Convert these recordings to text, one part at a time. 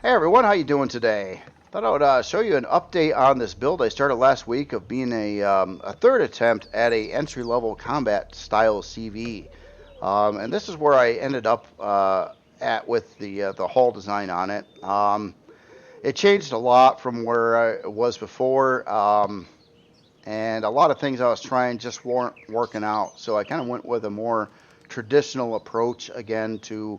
Hey everyone, how you doing today? Thought I would show you an update on this build I started last week of being a third attempt at a entry-level combat style CV. And this is where I ended up at with the hull design on it. It changed a lot from where I was before, and a lot of things I was trying just weren't working out. So I kind of went with a more traditional approach again to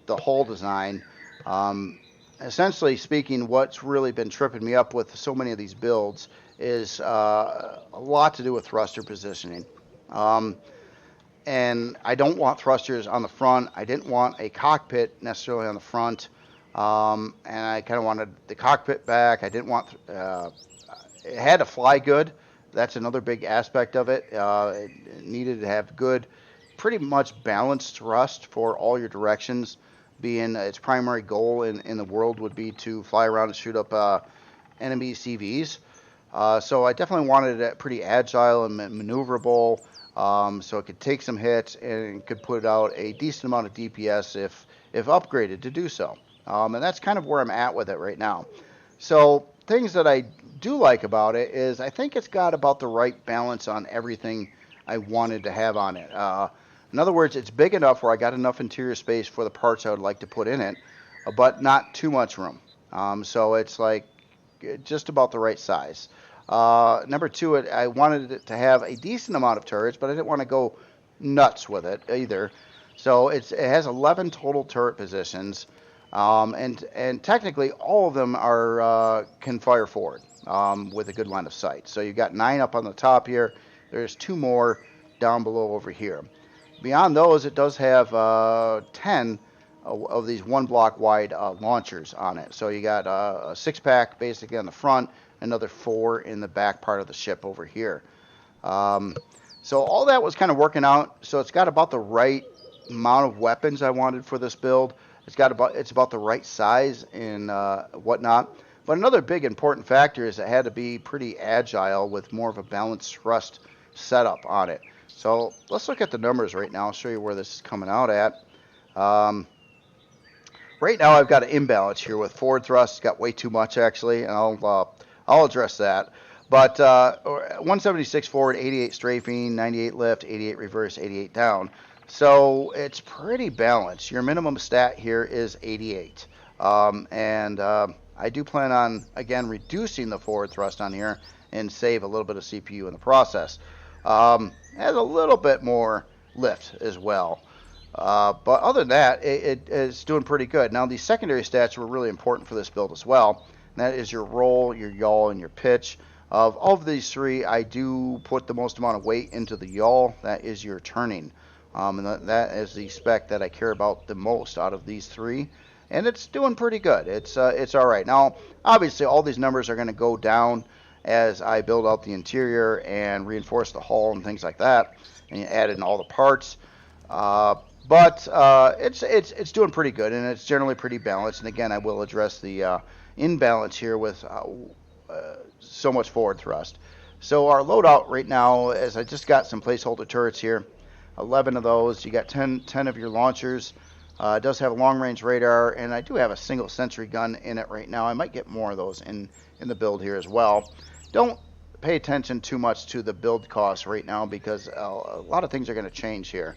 the hull design. Um, Essentially speaking, what's really been tripping me up with so many of these builds is a lot to do with thruster positioning. Um, and I don't want thrusters on the front. I didn't want a cockpit necessarily on the front. And I kind of wanted the cockpit back. I didn't want, it had to fly good. That's another big aspect of it. It needed to have good, pretty much balanced thrust for all your directions, being its primary goal in the world would be to fly around and shoot up enemy CVs. So I definitely wanted it pretty agile and maneuverable, so it could take some hits and could put out a decent amount of DPS if upgraded to do so. And that's kind of where I'm at with it right now. So things that I do like about it is I think it's got about the right balance on everything I wanted to have on it. In other words, it's big enough where I got enough interior space for the parts I would like to put in it, but not too much room. So it's like just about the right size. Number two, I wanted it to have a decent amount of turrets, but I didn't want to go nuts with it either. So it has 11 total turret positions, and technically all of them are can fire forward with a good line of sight. So you've got 9 up on the top here. There's 2 more down below over here. Beyond those, it does have 10 of these one block wide launchers on it. So you got a 6-pack basically on the front, another 4 in the back part of the ship over here. Um, so all that was kind of working out. So it's got about the right amount of weapons I wanted for this build. It's about the right size and whatnot. But another big important factor is it had to be pretty agile with more of a balanced thrust setup on it. So let's look at the numbers right now. I'll show you where this is coming out at. Um, right now I've got an imbalance here with forward thrust. Got way too much actually, and I'll address that. But 176 forward, 88 strafing, 98 lift, 88 reverse, 88 down. So it's pretty balanced. Your minimum stat here is 88. And I do plan on, again, reducing the forward thrust on here and save a little bit of CPU in the process. Has a little bit more lift as well. But other than that, it's doing pretty good. Now, these secondary stats were really important for this build as well. And that is your roll, your yaw, and your pitch. Of these 3, I do put the most amount of weight into the yaw. That is your turning. And that is the spec that I care about the most out of these 3. And it's doing pretty good. It's all right. Now, obviously, all these numbers are going to go down as I build out the interior and reinforce the hull and things like that, and add in all the parts. But it's doing pretty good, and it's generally pretty balanced. And again, I will address the imbalance here with so much forward thrust. So our loadout right now is I just got some placeholder turrets here, 11 of those. You got 10 of your launchers. It does have a long-range radar, and I do have a single sentry gun in it right now. I might get more of those in the build here as well. Don't pay attention too much to the build costs right now because a lot of things are going to change here.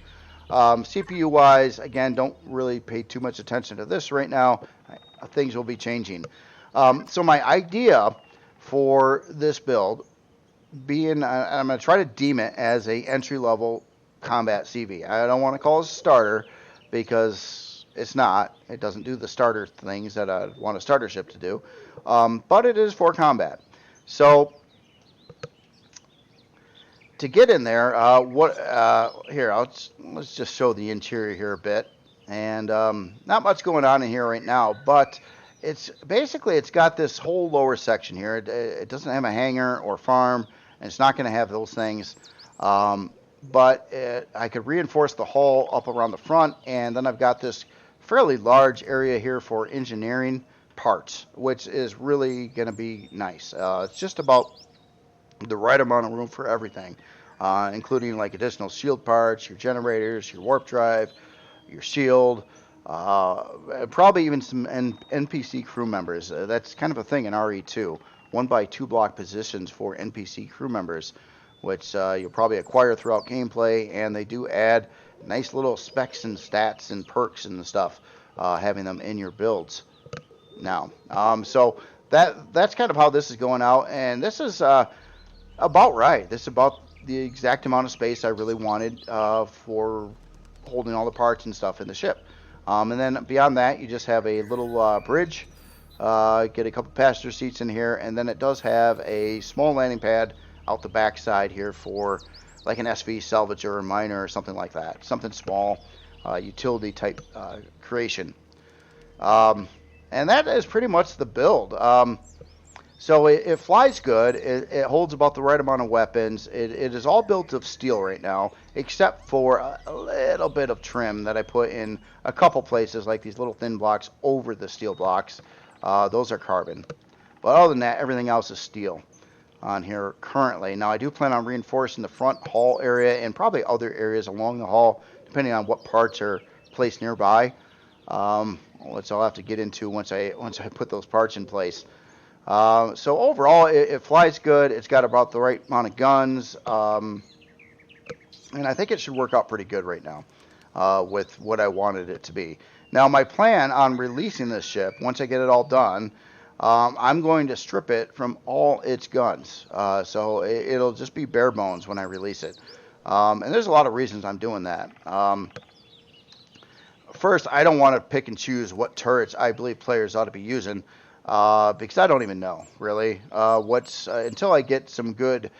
CPU-wise, again, don't really pay too much attention to this right now. Things will be changing. So my idea for this build, I'm going to try to deem it as a entry-level combat CV. I don't want to call it a starter because it's not. It doesn't do the starter things that I want a starter ship to do. But it is for combat. So to get in there, here, let's just show the interior here a bit. And not much going on in here right now, but it's got this whole lower section here. It doesn't have a hangar or farm, and it's not going to have those things. But I could reinforce the hull up around the front, and then I've got this fairly large area here for engineering parts, which is really going to be nice. It's just about the right amount of room for everything, including like additional shield parts, your generators, your warp drive, your shield, Probably even some NPC crew members. That's kind of a thing in RE2. 1 by 2 block positions for NPC crew members, which you'll probably acquire throughout gameplay, and they do add nice little specs and stats and perks and stuff, having them in your builds now. So that's kind of how this is going out, and this is about right. This is about the exact amount of space I really wanted for holding all the parts and stuff in the ship. And then beyond that, you just have a little bridge, get a couple passenger seats in here, and then it does have a small landing pad out the back side here for like an SV salvager or miner or something like that. Something small, utility type creation. And that is pretty much the build. So it flies good. It holds about the right amount of weapons. It is all built of steel right now, except for a little bit of trim that I put in a couple places, like these little thin blocks over the steel blocks. Those are carbon. But other than that, everything else is steel on here currently. Now, I do plan on reinforcing the front hull area and probably other areas along the hull, depending on what parts are placed nearby. Which I'll have to get into once I put those parts in place. So overall, it flies good. It's got about the right amount of guns, and I think it should work out pretty good right now with what I wanted it to be. Now, my plan on releasing this ship, once I get it all done, I'm going to strip it from all its guns. So it'll just be bare bones when I release it. And there's a lot of reasons I'm doing that. First, I don't want to pick and choose what turrets I believe players ought to be using. Because I don't even know, really. Until I get some good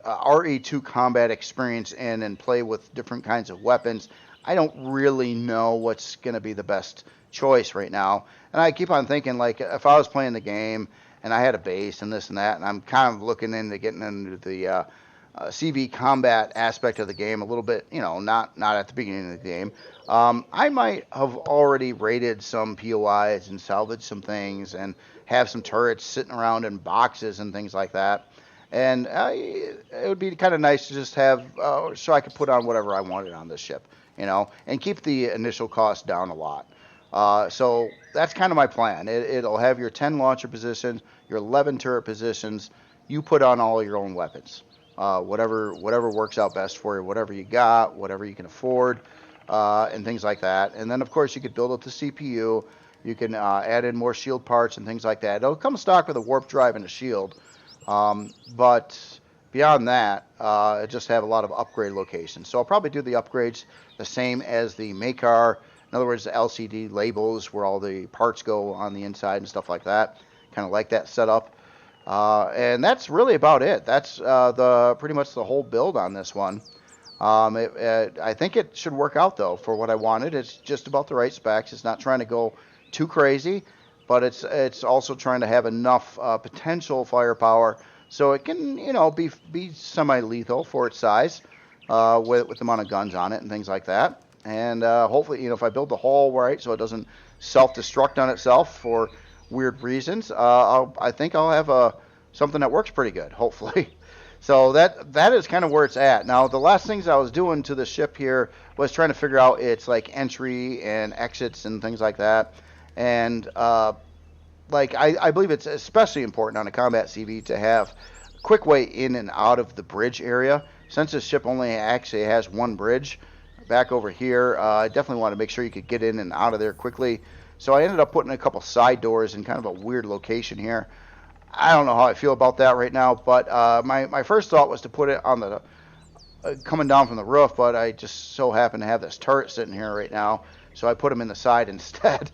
RE2 combat experience in and play with different kinds of weapons, I don't really know what's going to be the best choice right now. And I keep on thinking, like, if I was playing the game and I had a base and this and that, and I'm kind of looking into getting into the CV combat aspect of the game a little bit, not at the beginning of the game. I might have already raided some POIs and salvaged some things and have some turrets sitting around in boxes and things like that. And it would be kind of nice to just have, so I could put on whatever I wanted on this ship, and keep the initial cost down a lot. So that's kind of my plan. It'll have your 10 launcher positions, your 11 turret positions. You put on all your own weapons. Whatever works out best for you, whatever you got, whatever you can afford, and things like that. And then, of course, you could build up the CPU. You can add in more shield parts and things like that. It'll come stock with a warp drive and a shield. But beyond that, it just have a lot of upgrade locations. So I'll probably do the upgrades the same as the Makar. In other words, the LCD labels where all the parts go on the inside and stuff like that. Kind of like that setup. And that's really about it. That's pretty much the whole build on this one. I think it should work out, though, for what I wanted. It's just about the right specs. It's not trying to go too crazy, but it's also trying to have enough potential firepower so it can, be semi-lethal for its size with the amount of guns on it and things like that. And hopefully, if I build the hull right so it doesn't self-destruct on itself for weird reasons, I think I'll have something that works pretty good, hopefully. So that is kind of where it's at. Now, the last things I was doing to the ship here was trying to figure out its like entry and exits and things like that. And I believe it's especially important on a combat CV to have a quick way in and out of the bridge area. Since this ship only actually has one bridge back over here, I definitely want to make sure you could get in and out of there quickly. So I ended up putting a couple side doors in kind of a weird location here. I don't know how I feel about that right now, but my first thought was to put it on the coming down from the roof, but I just so happen to have this turret sitting here right now, so I put them in the side instead.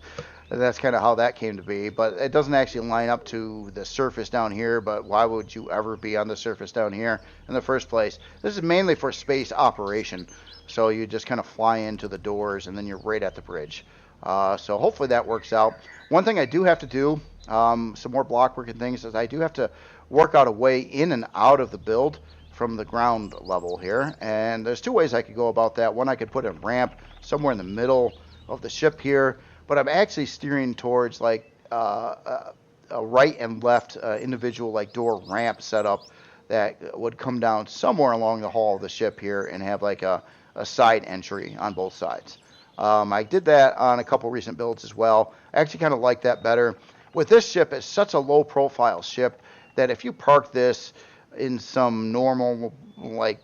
That's kind of how that came to be, but it doesn't actually line up to the surface down here, but why would you ever be on the surface down here in the first place? This is mainly for space operation, so you just kind of fly into the doors and then you're right at the bridge. So hopefully that works out. One thing I do have to do, some more block work and things, is I do have to work out a way in and out of the build from the ground level here. And there's two ways I could go about that. One, I could put a ramp somewhere in the middle of the ship here, but I'm actually steering towards like a right and left individual like door ramp setup that would come down somewhere along the hull of the ship here and have like a side entry on both sides. I did that on a couple recent builds as well. I actually kind of like that better. With this ship, it's such a low profile ship that if you park this in some normal like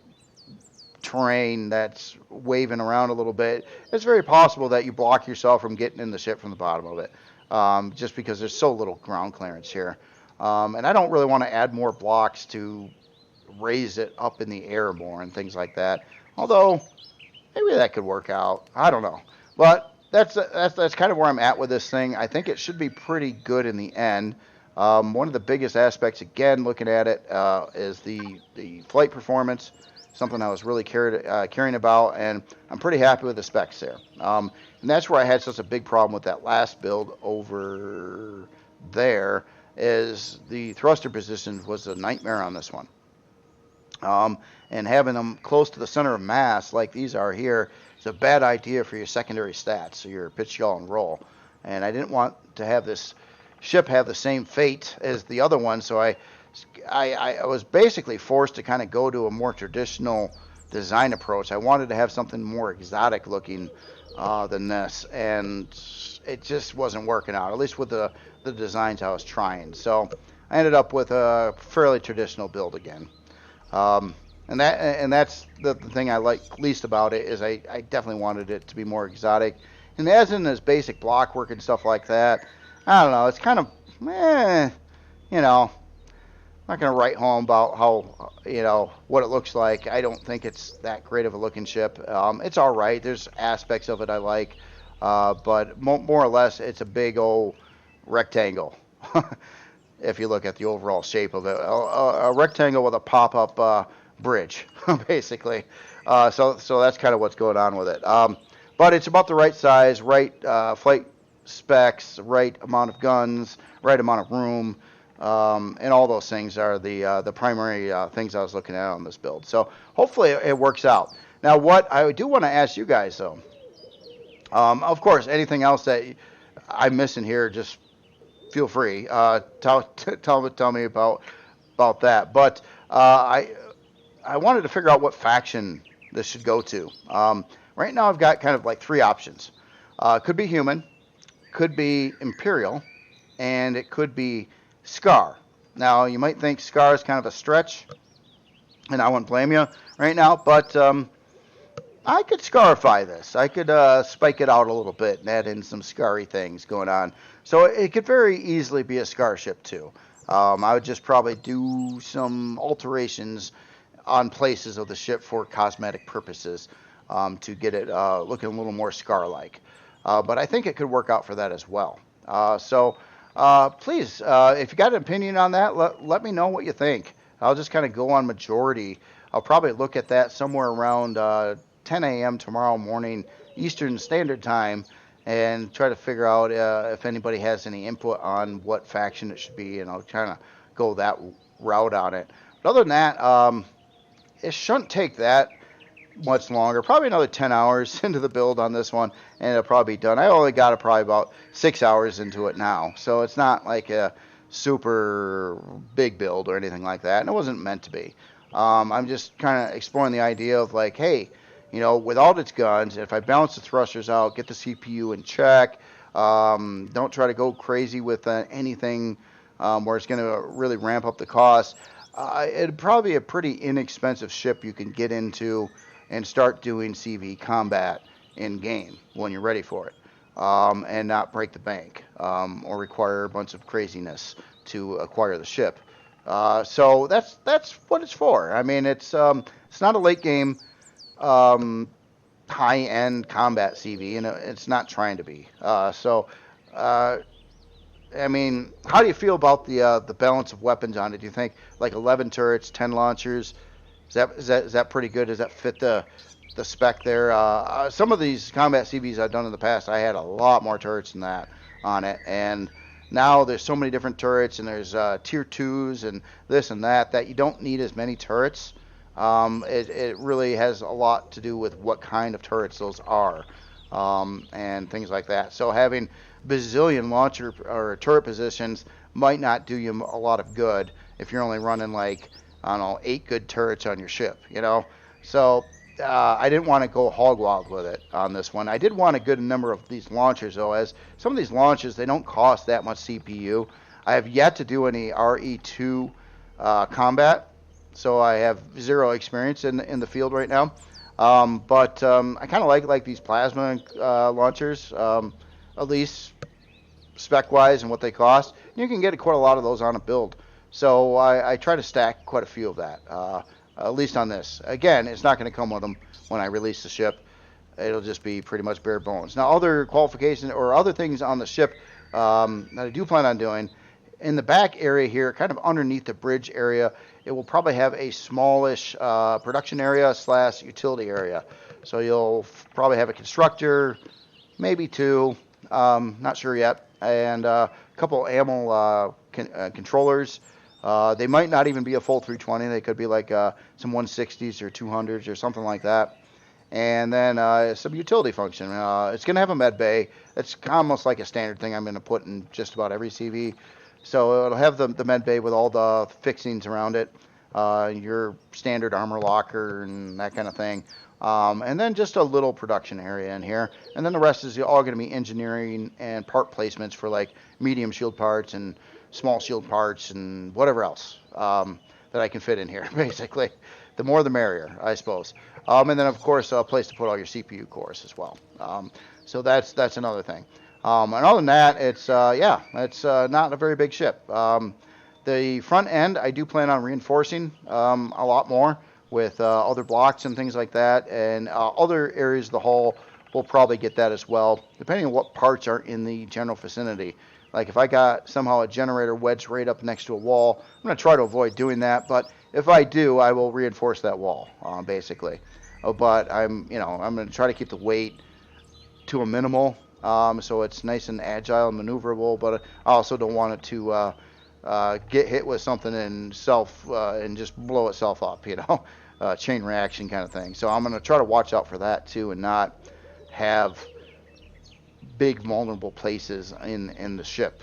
terrain that's waving around a little bit, it's very possible that you block yourself from getting in the ship from the bottom of it, just because there's so little ground clearance here. And I don't really want to add more blocks to raise it up in the air more and things like that. Although maybe that could work out. I don't know, but that's kind of where I'm at with this thing. I think it should be pretty good in the end. One of the biggest aspects, again, looking at it, is the flight performance. Something I was really caring about, and I'm pretty happy with the specs there. And that's where I had such a big problem with that last build over there. Is the thruster positions was a nightmare on this one. And having them close to the center of mass like these are here is a bad idea for your secondary stats, so your pitch, yaw, and roll. And I didn't want to have this ship have the same fate as the other one, so I was basically forced to kind of go to a more traditional design approach. I wanted to have something more exotic looking than this, and it just wasn't working out, at least with the designs I was trying. So I ended up with a fairly traditional build again. And that's the thing I like least about it is I definitely wanted it to be more exotic. And as in this basic block work and stuff like that, I don't know, it's kind of, you know, I'm not going to write home about how, what it looks like. I don't think it's that great of a looking ship. It's all right. There's aspects of it I like, but more or less, it's a big old rectangle. If you look at the overall shape of it, a rectangle with a pop-up bridge, basically. So that's kind of what's going on with it. But it's about the right size, right flight specs, right amount of guns, right amount of room, and all those things are the primary things I was looking at on this build. So hopefully it works out. Now, what I do want to ask you guys, though, of course, anything else that I'm missing here, just feel free. Tell me about that. But I wanted to figure out what faction this should go to. Right now, I've got kind of like three options. Could be human, could be Imperial, and it could be Scar. Now, you might think Scar is kind of a stretch, and I wouldn't blame you right now, but I could Scarify this. I could spike it out a little bit and add in some Scary things going on. So it could very easily be a Scar ship, too. I would just probably do some alterations on places of the ship for cosmetic purposes to get it looking a little more Scar-like. But I think it could work out for that as well. So please, if you got an opinion on that, let me know what you think. I'll just kind of go on majority. I'll probably look at that somewhere around 10 a.m. tomorrow morning Eastern Standard Time and try to figure out if anybody has any input on what faction it should be, and I'll kind of go that route on it. But other than that, it shouldn't take that much longer. Probably another 10 hours into the build on this one, and it'll probably be done. I only got it probably about 6 hours into it now, so it's not like a super big build or anything like that, and it wasn't meant to be. I'm just kind of exploring the idea of like, hey, with all its guns, if I balance the thrusters out, get the CPU in check, don't try to go crazy with anything where it's going to really ramp up the cost, it'd probably be a pretty inexpensive ship you can get into and start doing CV combat in game when you're ready for it, and not break the bank or require a bunch of craziness to acquire the ship. So that's what it's for. I mean, it's not a late game high-end combat CV, and it's not trying to be. I mean, how do you feel about the balance of weapons on it? Do you think like 11 turrets, 10 launchers? Is that pretty good? Does that fit the spec there? Some of these combat CVs I've done in the past, I had a lot more turrets than that on it, and now there's so many different turrets, and there's tier 2s and this and that you don't need as many turrets. It really has a lot to do with what kind of turrets those are, and things like that. So having bazillion launcher or turret positions might not do you a lot of good if you're only running like, I don't know, 8 good turrets on your ship, So I didn't want to go hog wild with it on this one. I did want a good number of these launchers, though, as some of these launchers, they don't cost that much CPU. I have yet to do any RE2 combat, so I have zero experience in the field right now. But I kind of like these plasma launchers, at least spec-wise and what they cost. You can get quite a lot of those on a build. So I try to stack quite a few of that, at least on this. Again, it's not going to come with them when I release the ship. It'll just be pretty much bare bones. Now, other qualifications or other things on the ship that I do plan on doing, in the back area here, kind of underneath the bridge area, it will probably have a smallish production area / utility area. So you'll probably have a constructor, maybe two, not sure yet, and a couple ammo controllers. They might not even be a full 320. They could be like some 160s or 200s or something like that. And then some utility function. It's going to have a med bay. It's almost like a standard thing I'm going to put in just about every CV. So it'll have the med bay with all the fixings around it, your standard armor locker and that kind of thing. And then just a little production area in here. And then the rest is all going to be engineering and part placements for like medium shield parts and small shield parts and whatever else that I can fit in here, basically. The more the merrier, I suppose. And then, of course, a place to put all your CPU cores as well. So that's another thing. And other than that, it's not a very big ship. The front end, I do plan on reinforcing a lot more with other blocks and things like that. And other areas of the hull will probably get that as well, depending on what parts are in the general vicinity. Like if I got somehow a generator wedged right up next to a wall, I'm going to try to avoid doing that. But if I do, I will reinforce that wall, basically. But I'm going to try to keep the weight to a minimal, so it's nice and agile and maneuverable. But I also don't want it to get hit with something and just blow itself up, chain reaction kind of thing. So I'm going to try to watch out for that too, and not have big vulnerable places in the ship.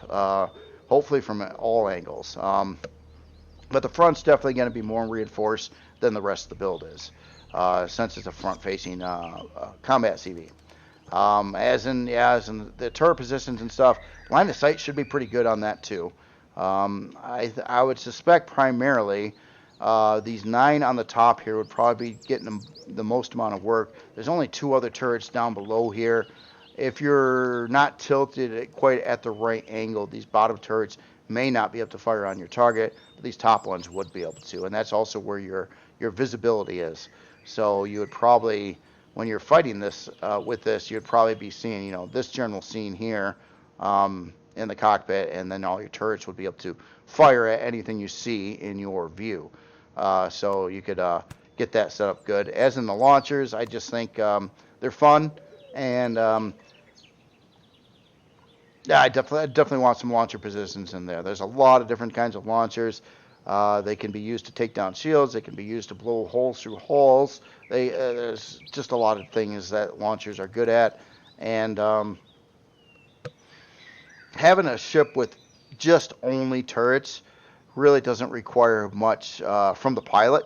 Hopefully from all angles. But the front's definitely going to be more reinforced than the rest of the build is, since it's a front-facing combat CV. As in the turret positions and stuff, line of sight should be pretty good on that too. I would suspect primarily these 9 on the top here would probably be getting the most amount of work. There's only 2 other turrets down below here. If you're not tilted quite at the right angle, these bottom turrets may not be able to fire on your target, but these top ones would be able to, and that's also where your visibility is. So you would probably, when you're fighting this with this, you'd probably be seeing, this general scene here in the cockpit, and then all your turrets would be able to fire at anything you see in your view. So you could get that set up good. As in the launchers, I just think they're fun, and yeah, I definitely want some launcher positions in there. There's a lot of different kinds of launchers. They can be used to take down shields. They can be used to blow holes through hulls. There's just a lot of things that launchers are good at. And having a ship with just only turrets really doesn't require much from the pilot,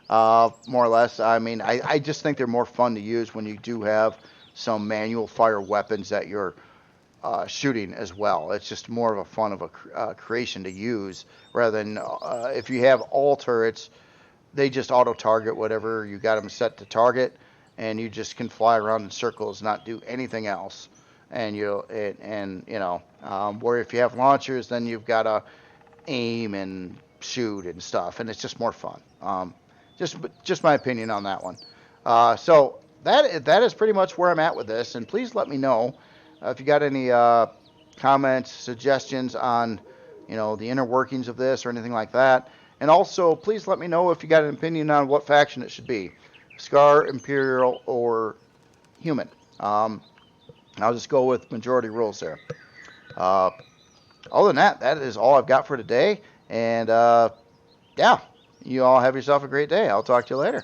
more or less. I mean, I just think they're more fun to use when you do have some manual fire weapons that you're shooting as well. It's just more of a fun of a creation to use, rather than if you have all turrets, they just auto target whatever you got them set to target, and you just can fly around in circles, not do anything else. And where if you have launchers, then you've got to aim and shoot and stuff, and it's just more fun. Just my opinion on that one. So that is pretty much where I'm at with this, and please let me know if you got any comments, suggestions on, the inner workings of this or anything like that. And also, please let me know if you got an opinion on what faction it should be, Scar, Imperial, or Human. I'll just go with majority rules there. Other than that is all I've got for today. And yeah, you all have yourself a great day. I'll talk to you later.